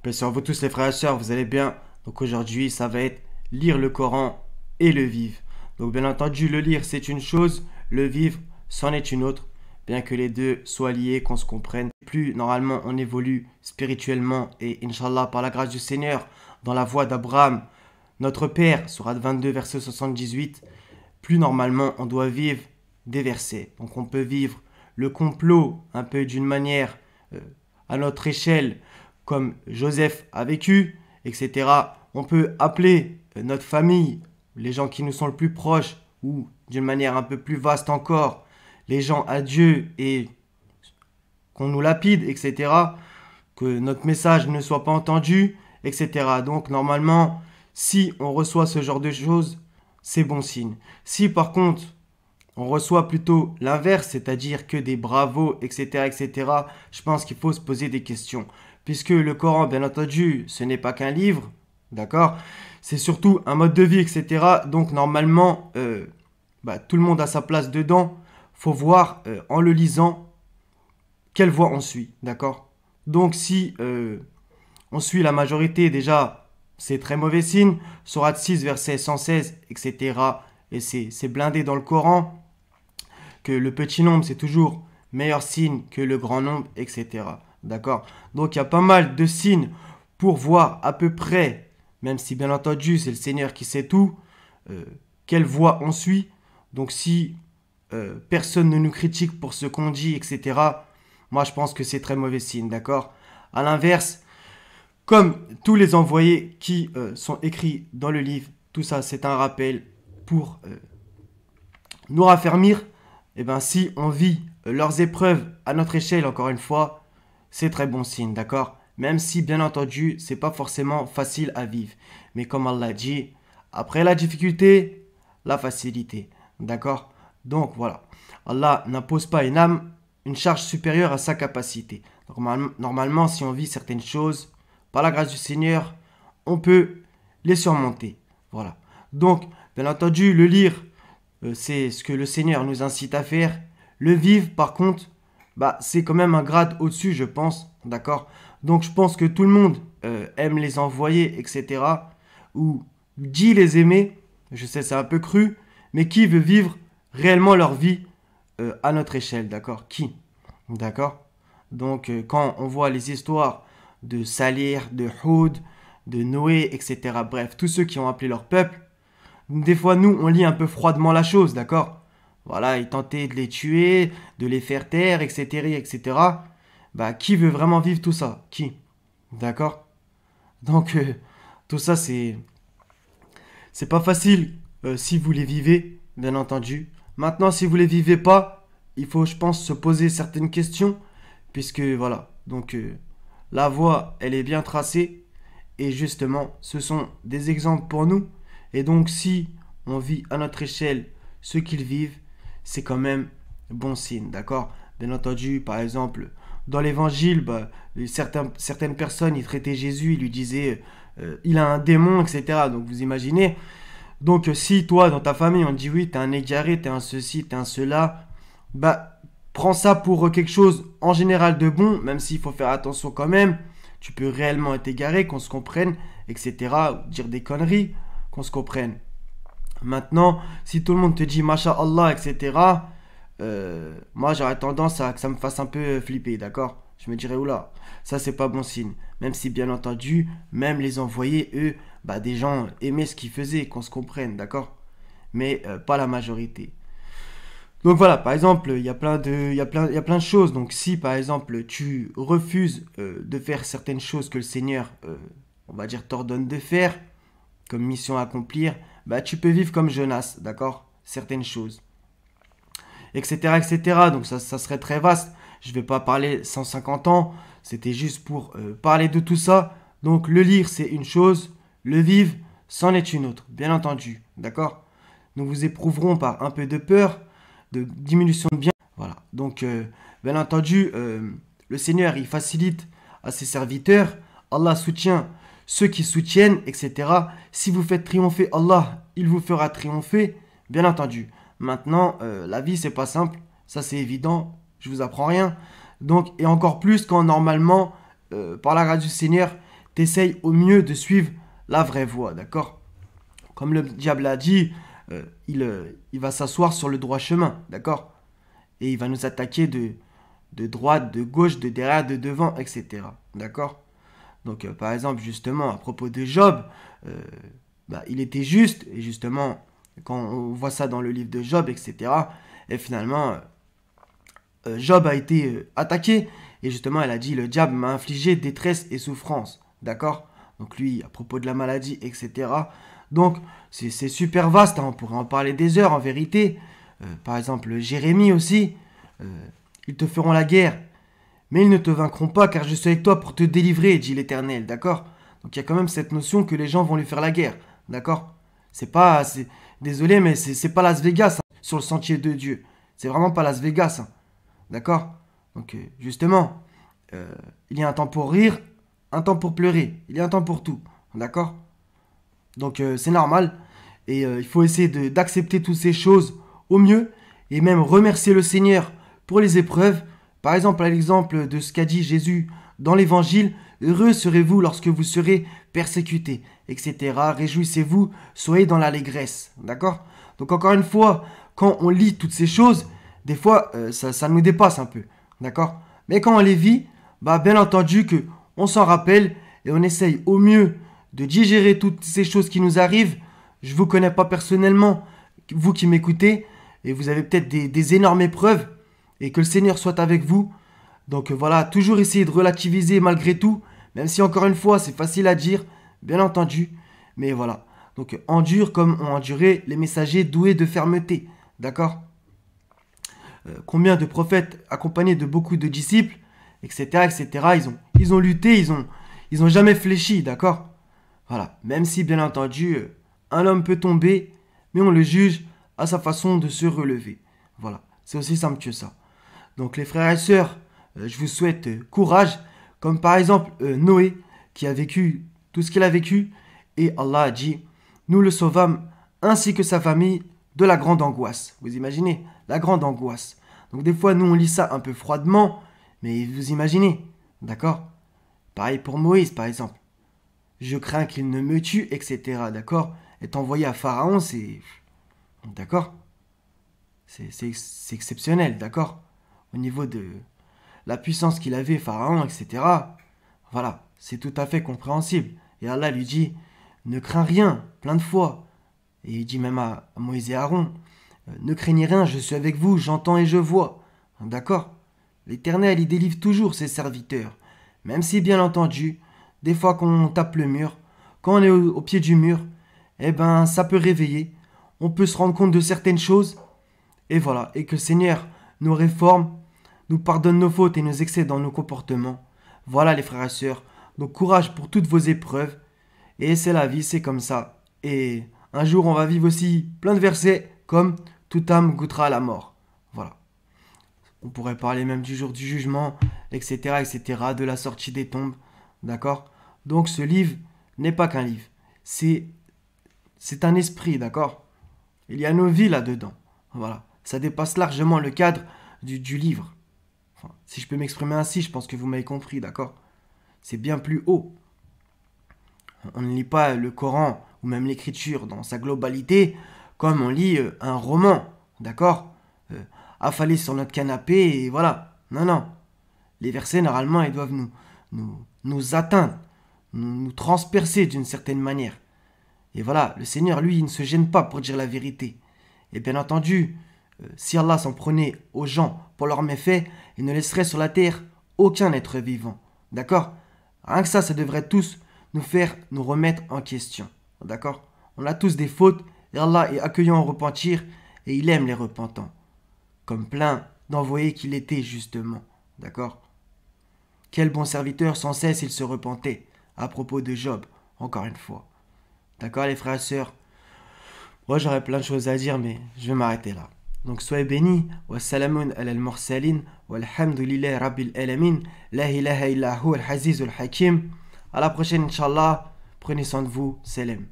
Bien sûr, vous tous les frères et sœurs, vous allez bien. Donc aujourd'hui, ça va être lire le Coran et le vivre. Donc bien entendu, le lire, c'est une chose, le vivre, c'en est une autre. Bien que les deux soient liés, qu'on se comprenne. Plus normalement on évolue spirituellement et Inch'Allah, par la grâce du Seigneur, dans la voie d'Abraham, notre Père, Sourate 22, verset 78, plus normalement on doit vivre des versets. Donc on peut vivre le complot un peu d'une manière euh, à notre échelle, comme Joseph a vécu, etc. On peut appeler notre famille, les gens qui nous sont le plus proches, ou d'une manière un peu plus vaste encore, les gens à Dieu et qu'on nous lapide, etc. Que notre message ne soit pas entendu, etc. Donc normalement, si on reçoit ce genre de choses, c'est bon signe. Si par contre, on reçoit plutôt l'inverse, c'est-à-dire que des bravos, etc., etc., je pense qu'il faut se poser des questions. Puisque le Coran, bien entendu, ce n'est pas qu'un livre, d'accord? C'est surtout un mode de vie, etc. Donc normalement, tout le monde a sa place dedans. Faut voir en le lisant quelle voie on suit, d'accord? Donc si on suit la majorité, déjà, c'est très mauvais signe. Sourate 6, verset 116, etc. Et c'est blindé dans le Coran que le petit nombre, c'est toujours meilleur signe que le grand nombre, etc. D'accord? Donc il y a pas mal de signes pour voir à peu près, même si bien entendu c'est le Seigneur qui sait tout, euh, quelle voie on suit. Donc si personne ne nous critique pour ce qu'on dit, etc., moi je pense que c'est très mauvais signe, d'accord? À l'inverse, comme tous les envoyés qui sont écrits dans le livre, tout ça c'est un rappel pour nous raffermir. Et bien si on vit leurs épreuves à notre échelle, encore une fois, c'est très bon signe, d'accord? Même si bien entendu c'est pas forcément facile à vivre. Mais comme Allah dit, après la difficulté, la facilité, d'accord? Donc voilà, Allah n'impose pas une âme une charge supérieure à sa capacité. Normalement, si on vit certaines choses, par la grâce du Seigneur, on peut les surmonter. Voilà. Donc, bien entendu, le lire, c'est ce que le Seigneur nous incite à faire. Le vivre, par contre, c'est quand même un grade au-dessus, je pense. D'accord? Donc, je pense que tout le monde aime les envoyer, etc. Ou dit les aimer. Je sais, c'est un peu cru. Mais qui veut vivre réellement leur vie à notre échelle? D'accord? Qui? D'accord? Donc, quand on voit les histoires de Salih, de Houd, de Noé, etc. Bref, tous ceux qui ont appelé leur peuple, des fois, nous, on lit un peu froidement la chose, d'accord? Voilà, ils tentaient de les tuer, de les faire taire, etc., etc. Qui veut vraiment vivre tout ça? Qui? D'accord? Donc, tout ça, c'est pas facile si vous les vivez, bien entendu. Maintenant, si vous les vivez pas, il faut, je pense, se poser certaines questions, puisque voilà. Donc, la voie, elle est bien tracée, et justement, ce sont des exemples pour nous. Et donc, si on vit à notre échelle ce qu'ils vivent, c'est quand même bon signe, d'accord? Bien entendu, par exemple, dans l'évangile, certaines personnes, ils traitaient Jésus, ils lui disaient, il a un démon, etc. Donc, vous imaginez. Donc, si toi, dans ta famille, on te dit oui, t'es un égaré, t'es un ceci, t'es un cela, prends ça pour quelque chose en général de bon, même s'il faut faire attention quand même. Tu peux réellement être égaré, qu'on se comprenne, etc. Dire des conneries, qu'on se comprenne. Maintenant, si tout le monde te dit Masha'Allah, etc., moi j'aurais tendance à que ça me fasse un peu flipper, d'accord? Je me dirais, oula, ça c'est pas bon signe. Même si, bien entendu, même les envoyés, eux, des gens aimaient ce qu'ils faisaient, qu'on se comprenne, d'accord? Mais pas la majorité. Donc voilà, par exemple, il y a plein de choses. Donc si par exemple tu refuses de faire certaines choses que le Seigneur, on va dire, t'ordonne de faire, comme mission à accomplir, tu peux vivre comme Jonas, d'accord? Certaines choses, etc., etc. Donc ça serait très vaste. Je ne vais pas parler 150 ans. C'était juste pour parler de tout ça. Donc le lire, c'est une chose. Le vivre, c'en est une autre, bien entendu, d'accord? Nous vous éprouverons par un peu de peur, de diminution de bien. Voilà. Donc, bien entendu, le Seigneur, il facilite à ses serviteurs. Allah soutient ceux qui soutiennent, etc. Si vous faites triompher Allah, il vous fera triompher, bien entendu. Maintenant, la vie, c'est pas simple. Ça, c'est évident. Je vous apprends rien. Donc, et encore plus quand normalement, par la grâce du Seigneur, t'essayes au mieux de suivre la vraie voie, d'accord? Comme le diable a dit, il va s'asseoir sur le droit chemin, d'accord? Et il va nous attaquer de droite, de gauche, de derrière, de devant, etc. D'accord? Donc, par exemple, justement, à propos de Job, il était juste, et justement, quand on voit ça dans le livre de Job, etc., et finalement, Job a été attaqué, et justement, elle a dit, le diable m'a infligé détresse et souffrance, d'accord? Donc lui, à propos de la maladie, etc. Donc, c'est super vaste, hein, on pourrait en parler des heures, en vérité. Par exemple, Jérémie aussi, ils te feront la guerre, mais ils ne te vaincront pas, car je suis avec toi pour te délivrer, dit l'Éternel, d'accord? Donc il y a quand même cette notion que les gens vont lui faire la guerre, d'accord? Désolé, mais c'est pas Las Vegas, hein, sur le sentier de Dieu. C'est vraiment pas Las Vegas, hein, d'accord? Donc justement, il y a un temps pour rire, un temps pour pleurer, il y a un temps pour tout, d'accord? Donc c'est normal, et il faut essayer d'accepter toutes ces choses au mieux, et même remercier le Seigneur pour les épreuves. Par exemple, à l'exemple de ce qu'a dit Jésus dans l'Évangile, « Heureux serez-vous lorsque vous serez persécutés, etc. Réjouissez-vous, soyez dans l'allégresse. » D'accord? Donc encore une fois, quand on lit toutes ces choses, des fois, ça nous dépasse un peu. D'accord? Mais quand on les vit, bien entendu qu'on s'en rappelle et on essaye au mieux de digérer toutes ces choses qui nous arrivent. Je ne vous connais pas personnellement, vous qui m'écoutez, et vous avez peut-être des énormes épreuves, et que le Seigneur soit avec vous. Donc voilà, toujours essayer de relativiser malgré tout, même si encore une fois c'est facile à dire, bien entendu, mais voilà. Donc endure comme ont enduré les messagers doués de fermeté, d'accord? Combien de prophètes accompagnés de beaucoup de disciples, etc., etc., ils ont lutté, ils ont jamais fléchi, d'accord? Voilà, même si bien entendu, un homme peut tomber, mais on le juge à sa façon de se relever. Voilà, c'est aussi simple que ça. Donc les frères et sœurs, je vous souhaite courage, comme par exemple Noé, qui a vécu tout ce qu'il a vécu, et Allah a dit, nous le sauvâmes, ainsi que sa famille, de la grande angoisse. Vous imaginez, la grande angoisse. Donc des fois, nous on lit ça un peu froidement, mais vous imaginez, d'accord? Pareil pour Moïse, par exemple. Je crains qu'il ne me tue, etc., d'accord? Être envoyé à Pharaon, c'est... D'accord? C'est exceptionnel, d'accord? Au niveau de la puissance qu'il avait, Pharaon, etc. Voilà, c'est tout à fait compréhensible. Et Allah lui dit, ne crains rien, plein de fois. Et il dit même à Moïse et Aaron, ne craignez rien, je suis avec vous, j'entends et je vois. D'accord? L'Éternel, il délivre toujours ses serviteurs. Même si, bien entendu, des fois qu'on tape le mur, quand on est au pied du mur, ça peut réveiller. On peut se rendre compte de certaines choses. Et voilà, et que le Seigneur nous réforme, nous pardonne nos fautes et nous excède dans nos comportements. Voilà les frères et sœurs, donc courage pour toutes vos épreuves. Et c'est la vie, c'est comme ça. Et un jour on va vivre aussi plein de versets comme « toute âme goûtera à la mort ». Voilà. On pourrait parler même du jour du jugement, etc., etc., de la sortie des tombes. D'accord? Donc ce livre n'est pas qu'un livre. C'est un esprit, d'accord? Il y a nos vies là-dedans. Voilà. Ça dépasse largement le cadre du livre. Enfin, si je peux m'exprimer ainsi, je pense que vous m'avez compris, d'accord? C'est bien plus haut. On ne lit pas le Coran ou même l'écriture dans sa globalité comme on lit un roman, d'accord? Affalé sur notre canapé et voilà. Non, non. Les versets, normalement, ils doivent nous atteindre, nous transpercer d'une certaine manière. Et voilà, le Seigneur, lui, il ne se gêne pas pour dire la vérité. Et bien entendu, si Allah s'en prenait aux gens pour leurs méfaits, il ne laisserait sur la terre aucun être vivant. D'accord? Rien que ça devrait tous nous faire nous remettre en question. D'accord? On a tous des fautes et Allah est accueillant au repentir et il aime les repentants. Comme plein d'envoyés qu'il était justement. D'accord? Quel bon serviteur sans cesse il se repentait à propos de Job, encore une fois. D'accord les frères et sœurs? Moi j'aurais plein de choses à dire mais je vais m'arrêter là. Donc soyez bénis. Wassalamun ala al-mursalin. Walhamdulillahi rabbil alamin. La ilaha illa hu al-hazizul hakim. À la prochaine, Inch'Allah. Prenez soin de vous. Salam.